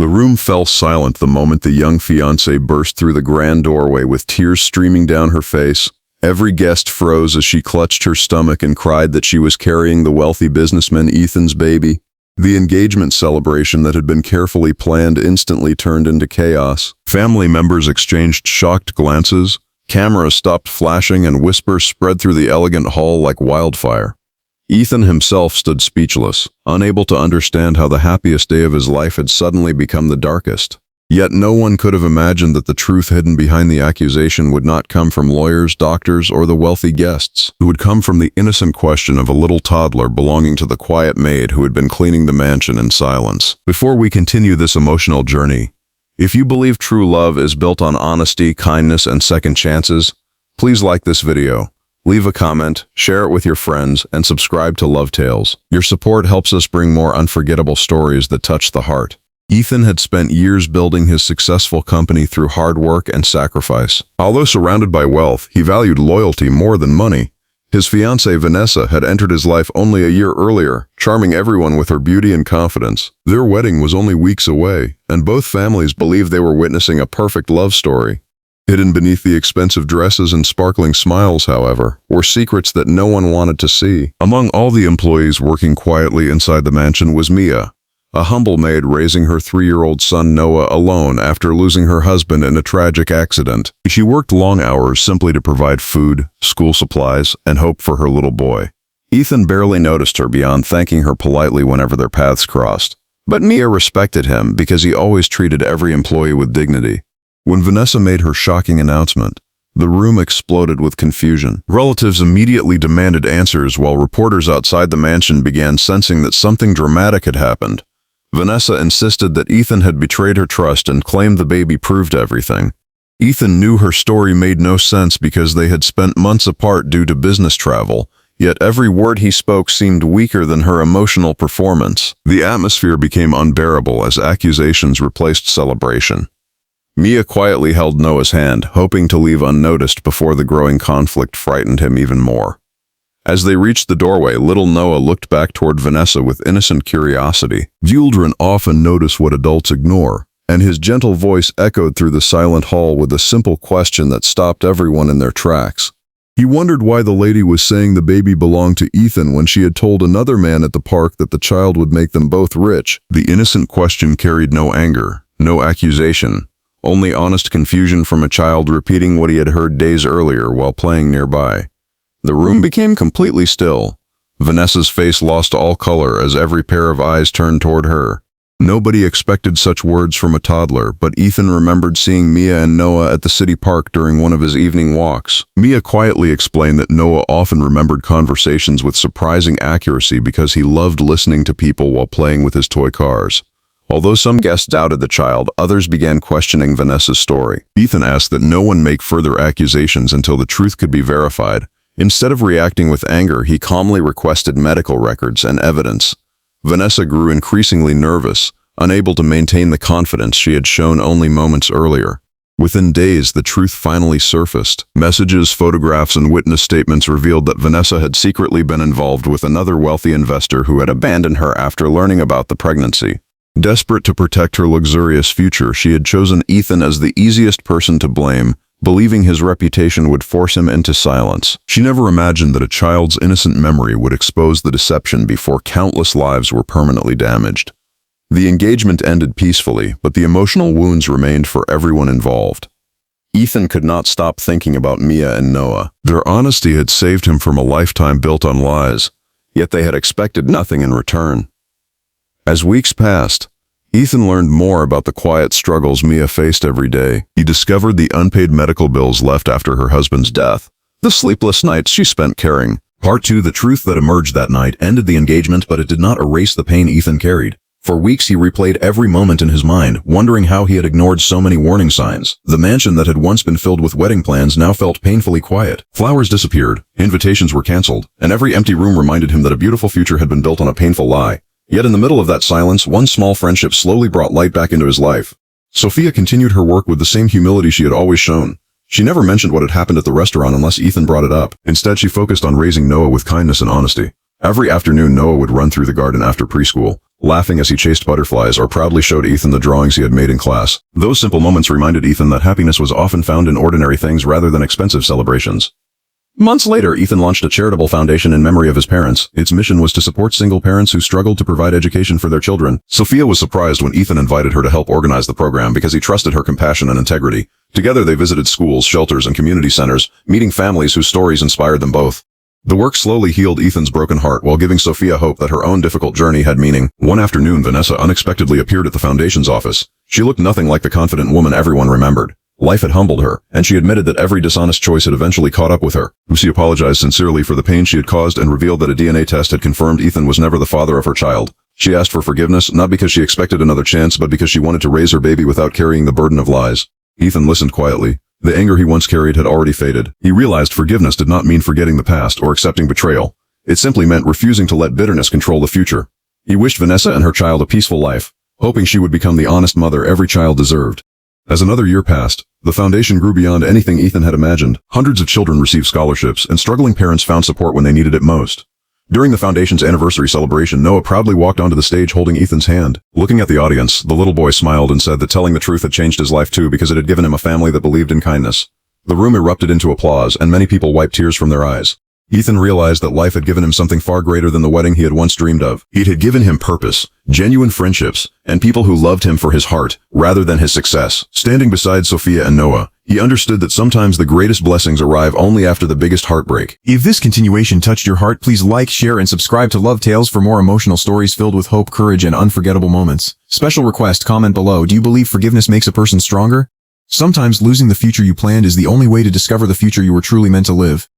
The room fell silent the moment the young fiancée burst through the grand doorway with tears streaming down her face. Every guest froze as she clutched her stomach and cried that she was carrying the wealthy businessman Ethan's baby. The engagement celebration that had been carefully planned instantly turned into chaos. Family members exchanged shocked glances, cameras stopped flashing, and whispers spread through the elegant hall like wildfire. Ethan himself stood speechless, unable to understand how the happiest day of his life had suddenly become the darkest. Yet no one could have imagined that the truth hidden behind the accusation would not come from lawyers, doctors, or the wealthy guests. It would come from the innocent question of a little toddler belonging to the quiet maid who had been cleaning the mansion in silence. Before we continue this emotional journey, if you believe true love is built on honesty, kindness, and second chances, please like this video, leave a comment, share it with your friends, and subscribe to Love Tales. Your support helps us bring more unforgettable stories that touch the heart. Ethan had spent years building his successful company through hard work and sacrifice. Although surrounded by wealth, he valued loyalty more than money. His fiancée Vanessa had entered his life only a year earlier, charming everyone with her beauty and confidence. Their wedding was only weeks away, and both families believed they were witnessing a perfect love story. Hidden beneath the expensive dresses and sparkling smiles, however, were secrets that no one wanted to see. Among all the employees working quietly inside the mansion was Mia, a humble maid raising her 3-year-old son Noah alone after losing her husband in a tragic accident. She worked long hours simply to provide food, school supplies, and hope for her little boy. Ethan barely noticed her beyond thanking her politely whenever their paths crossed. But Mia respected him because he always treated every employee with dignity. When Vanessa made her shocking announcement, the room exploded with confusion. Relatives immediately demanded answers while reporters outside the mansion began sensing that something dramatic had happened. Vanessa insisted that Ethan had betrayed her trust and claimed the baby proved everything. Ethan knew her story made no sense because they had spent months apart due to business travel, yet every word he spoke seemed weaker than her emotional performance. The atmosphere became unbearable as accusations replaced celebration. Mia quietly held Noah's hand, hoping to leave unnoticed before the growing conflict frightened him even more. As they reached the doorway, little Noah looked back toward Vanessa with innocent curiosity. Children often notice what adults ignore, and his gentle voice echoed through the silent hall with a simple question that stopped everyone in their tracks. He wondered why the lady was saying the baby belonged to Ethan when she had told another man at the park that the child would make them both rich. The innocent question carried no anger, no accusation, only honest confusion from a child repeating what he had heard days earlier while playing nearby. The room became completely still. Vanessa's face lost all color as every pair of eyes turned toward her. Nobody expected such words from a toddler, but Ethan remembered seeing Mia and Noah at the city park during one of his evening walks. Mia quietly explained that Noah often remembered conversations with surprising accuracy because he loved listening to people while playing with his toy cars. Although some guests doubted the child, others began questioning Vanessa's story. Ethan asked that no one make further accusations until the truth could be verified. Instead of reacting with anger, he calmly requested medical records and evidence. Vanessa grew increasingly nervous, unable to maintain the confidence she had shown only moments earlier. Within days, the truth finally surfaced. Messages, photographs, and witness statements revealed that Vanessa had secretly been involved with another wealthy investor who had abandoned her after learning about the pregnancy. Desperate to protect her luxurious future, she had chosen Ethan as the easiest person to blame, believing his reputation would force him into silence. She never imagined that a child's innocent memory would expose the deception before countless lives were permanently damaged. The engagement ended peacefully, but the emotional wounds remained for everyone involved. Ethan could not stop thinking about Mia and Noah. Their honesty had saved him from a lifetime built on lies, yet they had expected nothing in return. As weeks passed, Ethan learned more about the quiet struggles Mia faced every day. He discovered the unpaid medical bills left after her husband's death, the sleepless nights she spent caring. Part 2. The truth that emerged that night ended the engagement, but it did not erase the pain Ethan carried. For weeks he replayed every moment in his mind, wondering how he had ignored so many warning signs. The mansion that had once been filled with wedding plans now felt painfully quiet. Flowers disappeared, invitations were canceled, and every empty room reminded him that a beautiful future had been built on a painful lie. Yet in the middle of that silence, one small friendship slowly brought light back into his life. Sophia continued her work with the same humility she had always shown. She never mentioned what had happened at the restaurant unless Ethan brought it up. Instead, she focused on raising Noah with kindness and honesty. Every afternoon, Noah would run through the garden after preschool, laughing as he chased butterflies or proudly showed Ethan the drawings he had made in class. Those simple moments reminded Ethan that happiness was often found in ordinary things rather than expensive celebrations. Months later, Ethan launched a charitable foundation in memory of his parents. Its mission was to support single parents who struggled to provide education for their children. Sophia was surprised when Ethan invited her to help organize the program because he trusted her compassion and integrity. Together, they visited schools, shelters, and community centers, meeting families whose stories inspired them both. The work slowly healed Ethan's broken heart while giving Sophia hope that her own difficult journey had meaning. One afternoon, Vanessa unexpectedly appeared at the foundation's office. She looked nothing like the confident woman everyone remembered. Life had humbled her, and she admitted that every dishonest choice had eventually caught up with her. Lucy apologized sincerely for the pain she had caused and revealed that a DNA test had confirmed Ethan was never the father of her child. She asked for forgiveness, not because she expected another chance, but because she wanted to raise her baby without carrying the burden of lies. Ethan listened quietly. The anger he once carried had already faded. He realized forgiveness did not mean forgetting the past or accepting betrayal. It simply meant refusing to let bitterness control the future. He wished Vanessa and her child a peaceful life, hoping she would become the honest mother every child deserved. As another year passed, the foundation grew beyond anything Ethan had imagined. Hundreds of children received scholarships, and struggling parents found support when they needed it most. During the foundation's anniversary celebration, Noah proudly walked onto the stage holding Ethan's hand. Looking at the audience, the little boy smiled and said that telling the truth had changed his life too because it had given him a family that believed in kindness. The room erupted into applause, and many people wiped tears from their eyes. Ethan realized that life had given him something far greater than the wedding he had once dreamed of. It had given him purpose, genuine friendships, and people who loved him for his heart, rather than his success. Standing beside Sophia and Noah, he understood that sometimes the greatest blessings arrive only after the biggest heartbreak. If this continuation touched your heart, please like, share, and subscribe to Love Tales for more emotional stories filled with hope, courage, and unforgettable moments. Special request, comment below. Do you believe forgiveness makes a person stronger? Sometimes losing the future you planned is the only way to discover the future you were truly meant to live.